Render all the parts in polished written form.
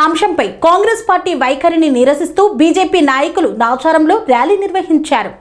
అంశంపై కాంగ్రెస్ పార్టీ వైఖరిని నిరసిస్తూ బీజేపీ నాయకులు నాచారంలో ర్యాలీ నిర్వహించారు.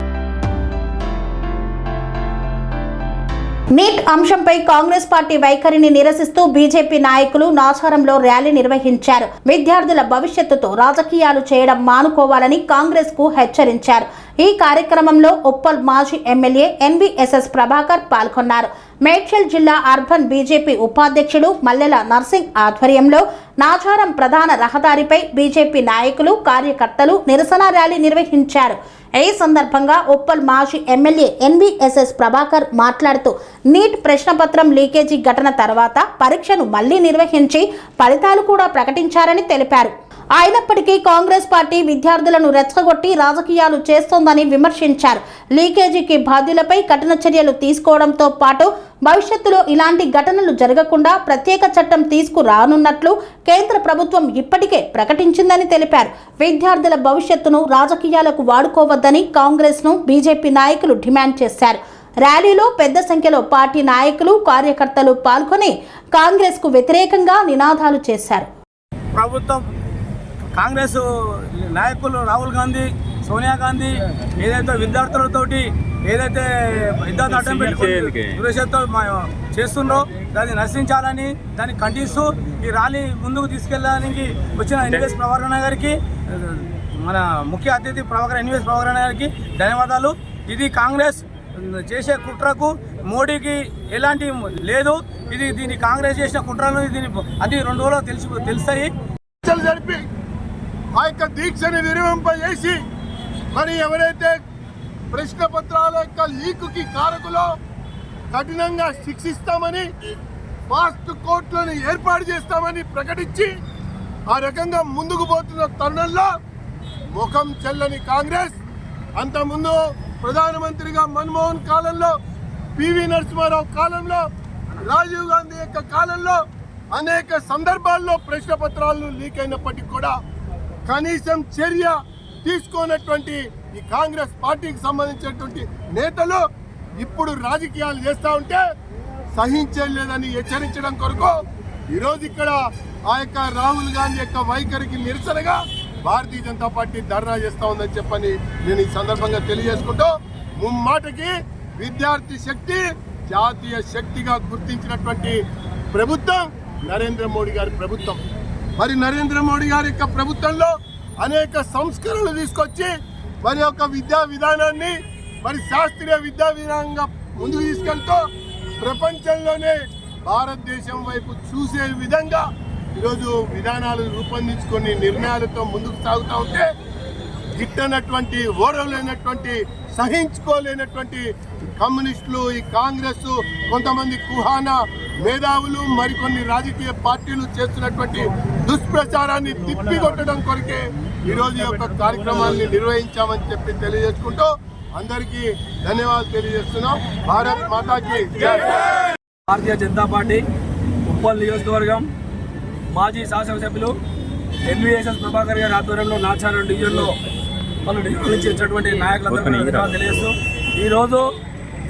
నీట్ అంశంపై కాంగ్రెస్ పార్టీ వైఖరిని నిరసిస్తూ బీజేపీ నాయకులు నాచారంలో ర్యాలీ నిర్వహించారు. విద్యార్థుల భవిష్యత్తుతో రాజకీయాలు చేయడం మానుకోవాలని కాంగ్రెస్ కు హెచ్చరించారు. ఈ కార్యక్రమంలో ఉప్పల్ మాజీ ఎమ్మెల్యే ఎన్వీఎస్ఎస్ ప్రభాకర్ పాల్గొన్నారు. మేడ్చల్ జిల్లా అర్బన్ బీజేపీ ఉపాధ్యక్షుడు మల్లెల నర్సింగ్ ఆధ్వర్యంలో నాచారం ప్రధాన రహదారిపై బీజేపీ నాయకులు కార్యకర్తలు నిరసన ర్యాలీ నిర్వహించారు. ఈ సందర్భంగా ఉప్పల్ మాజీ ఎమ్మెల్యే ఎన్వీఎస్ఎస్ ప్రభాకర్ మాట్లాడుతూ నీట్ ప్రశ్నపత్రం లీకేజీ ఘటన తర్వాత పరీక్షను మళ్లీ నిర్వహించి ఫలితాలు కూడా ప్రకటించారని తెలిపారు. అయినప్పటికీ కాంగ్రెస్ పార్టీ విద్యార్థులను రెచ్చగొట్టి రాజకీయాలు చేస్తోందని విమర్శించారు. లీకేజీకి బాధ్యులపై కఠిన చర్యలు తీసుకోవడంతో పాటు భవిష్యత్తులో ఇలాంటి ఘటనలు జరగకుండా ప్రత్యేక చట్టం తీసుకురానున్నట్లు కేంద్ర ప్రభుత్వం ఇప్పటికే ప్రకటించిందని తెలిపారు. విద్యార్థుల భవిష్యత్తును రాజకీయాలకు వాడుకోవద్దని కాంగ్రెస్ ను బీజేపీ నాయకులు డిమాండ్ చేశారు. ర్యాలీలో పెద్ద సంఖ్యలో పార్టీ నాయకులు కార్యకర్తలు పాల్గొని కాంగ్రెస్ కు వ్యతిరేకంగా నినాదాలు చేశారు. ప్రభుత్వం కాంగ్రెస్ నాయకులు రాహుల్ గాంధీ, సోనియా గాంధీ ఏదైతే విద్యార్థులతోటి ఏదైతే విద్యార్థులు అడ్డం పెట్టుకుని దురదృష్టంతో చేస్తుండ్రో దాన్ని నశించాలని దాన్ని ఖండిస్తూ ఈ ర్యాలీ ముందుకు తీసుకెళ్ళడానికి వచ్చిన ఎన్వీఎస్ ప్రభాకర్ గారికి, మన ముఖ్య అతిథి ఎన్వీఎస్ ప్రభాకర్ గారికి ధన్యవాదాలు. ఇది కాంగ్రెస్ చేసే కుట్రకు మోడీకి ఎలాంటి లేదు. దీన్ని కాంగ్రెస్ చేసిన కుట్రలు అది 2 రోజులు తెలుస్తాయి. జరిపి ఆ యొక్క దీక్షని విరమింపజేసి మరి ఎవరైతే ప్రశ్న పత్రాల యొక్క లీకుకి కారకులో కఠినంగా శిక్షిస్తామని ఫాస్ట్ కోర్టులను ఏర్పాటు చేస్తామని ప్రకటించి ఆ రకంగా ముందుకు పోతున్న తరుణంలో ముఖం చెల్లని కాంగ్రెస్ అంతకుముందు ప్రధానమంత్రిగా మన్మోహన్ కాలంలో, పివి నరసింహారావు కాలంలో, రాజీవ్ గాంధీ యొక్క కాలంలో అనేక సందర్భాల్లో ప్రశ్న పత్రాలు లీక్ అయినప్పటికీ కూడా కనీసం చర్య తీసుకోనటువంటి ఈ కాంగ్రెస్ పార్టీకి సంబంధించినటువంటి నేతలు ఇప్పుడు రాజకీయాలు చేస్తూ ఉంటే సహించలేదని హెచ్చరించడం కొరకు ఈరోజు ఇక్కడ ఆ యొక్క రాహుల్ గాంధీ యొక్క వైఖరికి నిరసనగా భారతీయ జనతా పార్టీ ధర్నా చేస్తూ ఉందని చెప్పని నేను ఈ సందర్భంగా తెలియజేసుకుంటూ, ముమ్మాటకి విద్యార్థి శక్తి జాతీయ శక్తిగా గుర్తించినటువంటి ప్రభుత్వం నరేంద్ర మోడీ గారి ప్రభుత్వం. మరి నరేంద్ర మోడీ గారి యొక్క ప్రభుత్వంలో అనేక సంస్కరణలు తీసుకొచ్చి మరి యొక్క విద్యా విధానాన్ని మరి శాస్త్రీయ విద్యా విధానంగా ముందుకు తీసుకెళ్తూ ప్రపంచంలోనే భారతదేశం వైపు చూసే విధంగా ఈరోజు విధానాలు రూపొందించుకొని నిర్ణయాలతో ముందుకు సాగుతూ ఉంటే గిట్టనటువంటి ఓడలేనటువంటి సహించుకోలేనటువంటి కమ్యూనిస్టులు, ఈ కాంగ్రెస్, కొంతమంది కుహానా మేధావులు, మరికొన్ని రాజకీయ పార్టీలు చేస్తున్నటువంటి దుష్ప్రచారాన్ని తిప్పికొట్టడం కొరకే ఈరోజు ఈ యొక్క కార్యక్రమాన్ని నిర్వహించామని చెప్పి తెలియజేసుకుంటూ అందరికీ ధన్యవాదాలు తెలియజేస్తున్నాం. భారత్ మాతాకి జై. భారతీయ జనతా పార్టీ ఉప్పల్ నియోజకవర్గం మాజీ శాసనసభ్యులు ఎన్వీఎస్ఎస్ ప్రభాకర్ గారి ఆధ్వర్యంలో నాచారం డివిజన్లో వాళ్ళు నిర్వహించేటటువంటి నాయకులందరూ తెలియజేస్తూ ఈరోజు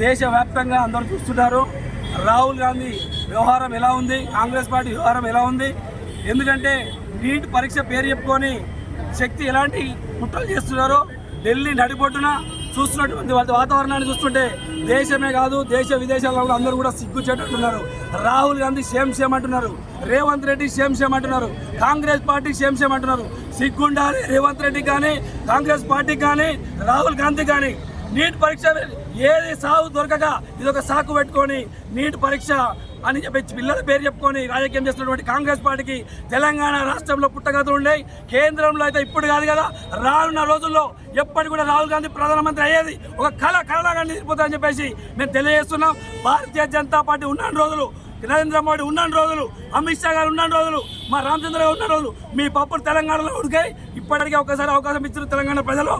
దేశవ్యాప్తంగా అందరూ చూస్తున్నారు రాహుల్ గాంధీ వ్యవహారం ఎలా ఉంది, కాంగ్రెస్ పార్టీ వ్యవహారం ఎలా ఉంది. ఎందుకంటే నీట్ పరీక్ష పేరు చెప్పుకొని శక్తి ఎలాంటి కుట్రలు చేస్తున్నారో ఢిల్లీ నడిబొట్టున చూస్తున్నటువంటి వాతావరణాన్ని చూస్తుంటే దేశమే కాదు దేశ విదేశాల్లో కూడా అందరూ కూడా సిగ్గుచేటట్టున్నారు. రాహుల్ గాంధీ సేమ్ అంటున్నారు, రేవంత్ రెడ్డి సేమ్ అంటున్నారు, కాంగ్రెస్ పార్టీ సేమ్ అంటున్నారు. సిగ్గుండాలి రేవంత్ రెడ్డి కానీ, కాంగ్రెస్ పార్టీ కానీ, రాహుల్ గాంధీ కానీ. నీట్ పరీక్ష ఏది సాగు దొరకక ఇదొక సాకు పెట్టుకొని నీట్ పరీక్ష అని చెప్పి పిల్లల పేరు చెప్పుకొని రాజకీయం చేస్తున్నటువంటి కాంగ్రెస్ పార్టీకి తెలంగాణ రాష్ట్రంలో పుట్టగతులు ఉన్నాయి. కేంద్రంలో అయితే ఇప్పుడు కాదు కదా, రానున్న రోజుల్లో ఎప్పటికి కూడా రాహుల్ గాంధీ ప్రధానమంత్రి అయ్యేది ఒక కళలాగా నిలిచిపోతుందని చెప్పేసి మేము తెలియజేస్తున్నాం. భారతీయ జనతా పార్టీ ఉన్న రోజులు, నరేంద్ర మోడీ ఉన్న రోజులు, అమిత్ షా గారు ఉన్న రోజులు, మా రామచంద్ర గారు ఉన్న రోజులు మీ పప్పులు తెలంగాణలో ఉడికాయి. ఇప్పటికీ ఒకసారి అవకాశం ఇచ్చిన తెలంగాణ ప్రజలు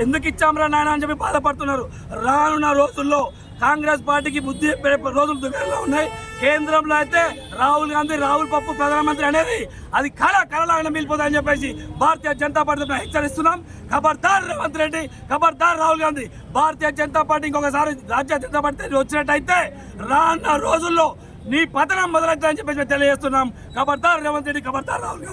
ఎందుకు ఇచ్చామరా నాయన అని చెప్పి బాధపడుతున్నారు. రానున్న రోజుల్లో కాంగ్రెస్ పార్టీకి బుద్ధి రోజులు దగ్గరలో ఉన్నాయి. కేంద్రంలో అయితే రాహుల్ గాంధీ పప్పు ప్రధానమంత్రి అనేది అది కళలాగా మిగిలిపోతుందని చెప్పేసి భారతీయ జనతా పార్టీ హెచ్చరిస్తున్నాం. ఖబర్దార్ రేవంత్ రెడ్డి, ఖబర్దార్ రాహుల్ గాంధీ. భారతీయ జనతా పార్టీ ఇంకొకసారి రాజ్య జనతా పార్టీ వచ్చినట్టయితే రానున్న రోజుల్లో నీ పతనం మొదలవుతుందని చెప్పేసి తెలియజేస్తున్నాం. ఖబర్దార్ రేవంత్ రెడ్డి, ఖబర్దార్ రాహుల్ గాంధీ.